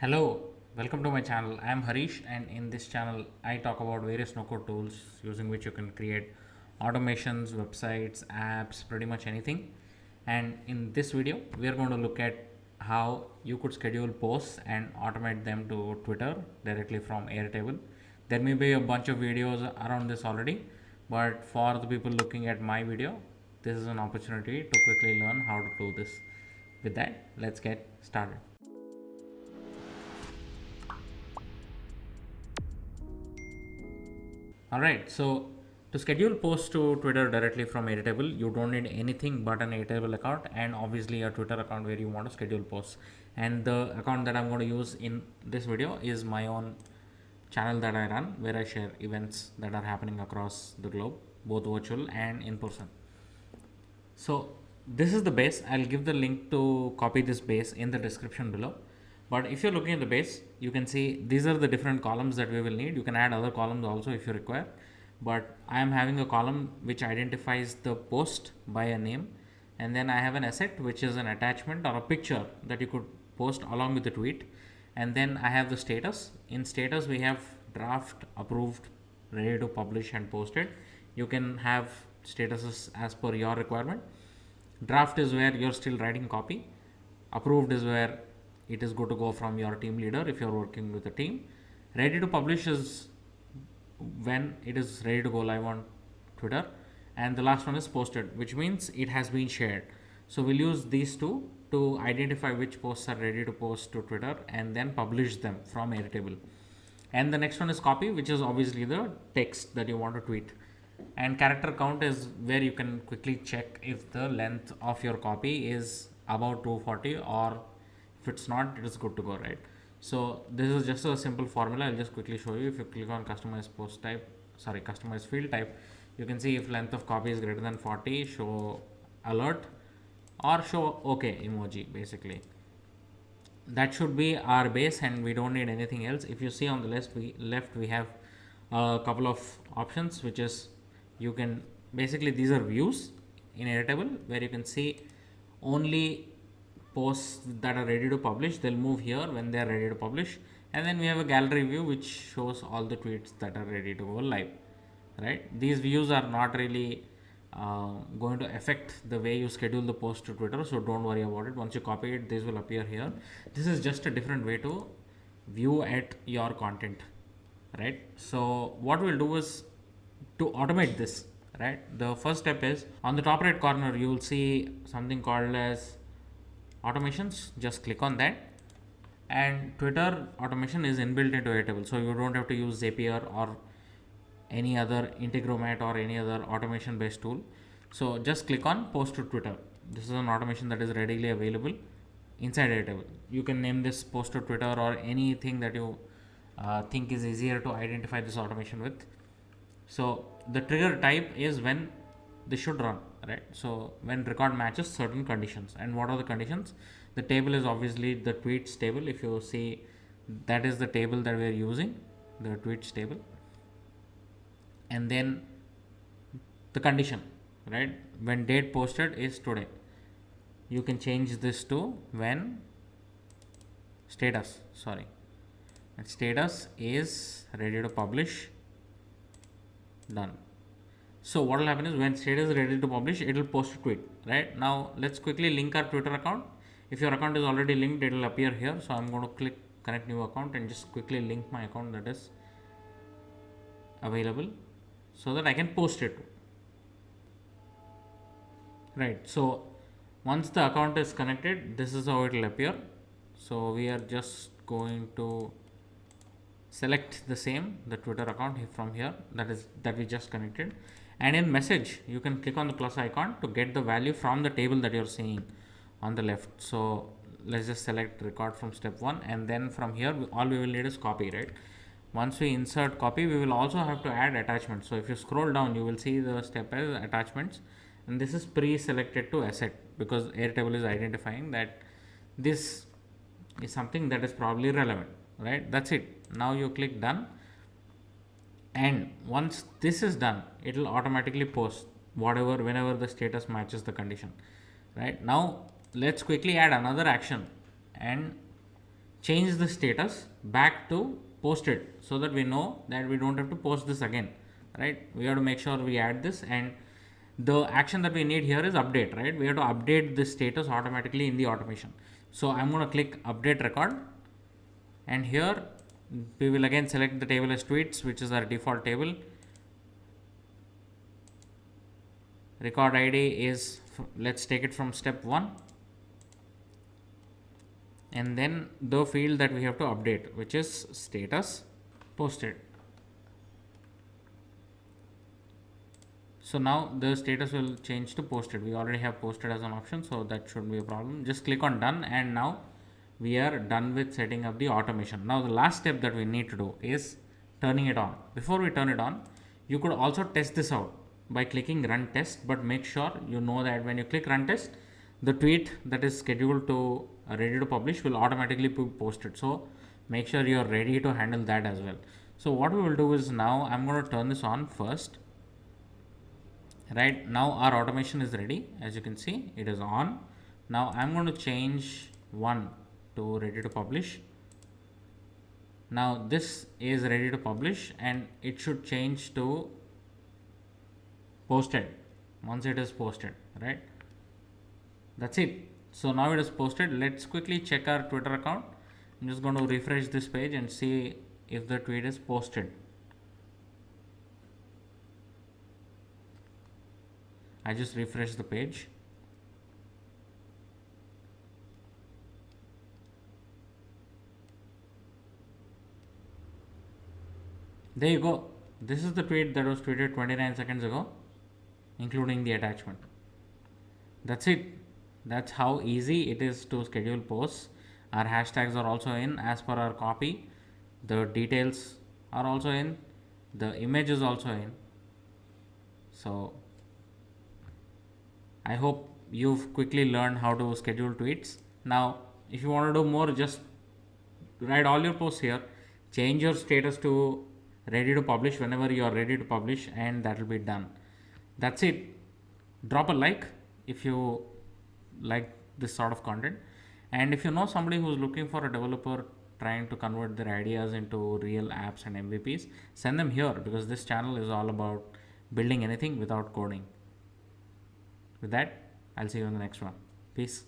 Hello, welcome to my channel. I am Harish, and in this channel, I talk about various no-code tools using which you can create automations, websites, apps, pretty much anything. And in this video, we are going to look at how you could schedule posts and automate them to Twitter directly from Airtable. There may be a bunch of videos around this already, but for the people looking at my video, this is an opportunity to quickly learn how to do this. With that, let's get started. Alright, so to schedule posts to Twitter directly from Airtable, you don't need anything but an Airtable account and obviously a Twitter account where you want to schedule posts. And the account that I'm going to use in this video is my own channel that I run where I share events that are happening across the globe, both virtual and in person. So this is the base. I'll give the link to copy this base in the description below. But if you're looking at the base, you can see these are the different columns that we will need. You can add other columns also if you require. But I am having a column which identifies the post by a name. And then I have an asset which is an attachment or a picture that you could post along with the tweet. And then I have the status. In status, we have draft, approved, ready to publish and posted. You can have statuses as per your requirement. Draft is where you're still writing copy. Approved is where it is good to go from your team leader if you're working with a team. Ready to publish is when it is ready to go live on Twitter. And the last one is posted, which means it has been shared. So we'll use these two to identify which posts are ready to post to Twitter and then publish them from Airtable. And the next one is copy, which is obviously the text that you want to tweet. And character count is where you can quickly check if the length of your copy is about 240 or if it's not, it is good to go, right? So this is just a simple formula. I'll just quickly show you. If you click on customize post type, customize field type, you can see if length of copy is greater than 40, show alert or show okay emoji basically. That should be our base and we don't need anything else. If you see on the left we have a couple of options, which is you can basically, these are views in Airtable where you can see only posts that are ready to publish. They'll move here when they are ready to publish. And then we have a gallery view which shows all the tweets that are ready to go live, right? These views are not really going to affect the way you schedule the post to Twitter, so don't worry about it. Once you copy it, this will appear here. This is just a different way to view at your content, right? So what we'll do is to automate this, right? The first step is on the top right corner you will see something called as automations. Just click on that, and Twitter automation is inbuilt into Airtable, so you don't have to use Zapier or any other Integromat or any other automation based tool. So just click on post to Twitter. This is an automation that is readily available inside Airtable. You can name this post to Twitter or anything that you think is easier to identify this automation with. So the trigger type is when this should run, right? So when record matches certain conditions. And what are the conditions? The table is obviously the tweets table. If you see, that is the table that we are using, the tweets table. And then the condition, right? When date posted is today. You can change this to when status, and status is ready to publish, done. So what will happen is when status is ready to publish, it will post a tweet, right? Now let's quickly link our Twitter account. If your account is already linked, it will appear here. So I'm going to click connect new account and just quickly link my account that is available so that I can post it, right? So once the account is connected, this is how it will appear. So we are just going to select the Twitter account from here, that we just connected. And in message, you can click on the plus icon to get the value from the table that you're seeing on the left. So let's just select record from step 1, and then from here all we will need is copy, right? Once we insert copy, we will also have to add attachments. So if you scroll down, you will see the step as attachments, and this is pre-selected to asset because Airtable is identifying that this is something that is probably relevant, right? That's it. Now you click done, and once this is done, it will automatically post whenever the status matches the condition, right? Now let's quickly add another action and change the status back to posted, so that we know that we don't have to post this again, right? We have to make sure we add this, and the action that we need here is update, right? We have to update this status automatically in the automation. So I'm going to click update record, and here we will again select the table as tweets, which is our default table. Record id is, let's take it from step 1, and then the field that we have to update, which is status posted. So now the status will change to posted. We already have posted as an option, so that shouldn't be a problem. Just click on done, and now we are done with setting up the automation. Now the last step that we need to do is turning it on. Before we turn it on, you could also test this out by clicking run test, but make sure you know that when you click run test, the tweet that is scheduled to ready to publish will automatically be posted. So make sure you are ready to handle that as well. So what we will do is, now I'm going to turn this on first. Right now our automation is ready. As you can see, it is on. Now I'm going to change one to ready to publish. Now this is ready to publish, and it should change to posted once it is posted, right? That's it. So now it is posted. Let's quickly check our Twitter account. I'm just going to refresh this page and see if the tweet is posted. I just refresh the page. There you go. This is the tweet that was tweeted 29 seconds ago, including the attachment. That's it. That's how easy it is to schedule posts. Our hashtags are also in as per our copy. The details are also in. The image is also in. So I hope you've quickly learned how to schedule tweets. Now, if you want to do more, just write all your posts here. Change your status to ready to publish whenever you are ready to publish, and that will be done. That's it. Drop a like if you like this sort of content, and if you know somebody who's looking for a developer trying to convert their ideas into real apps and MVPs, send them here, because this channel is all about building anything without coding. With that, I'll see you in the next one. Peace.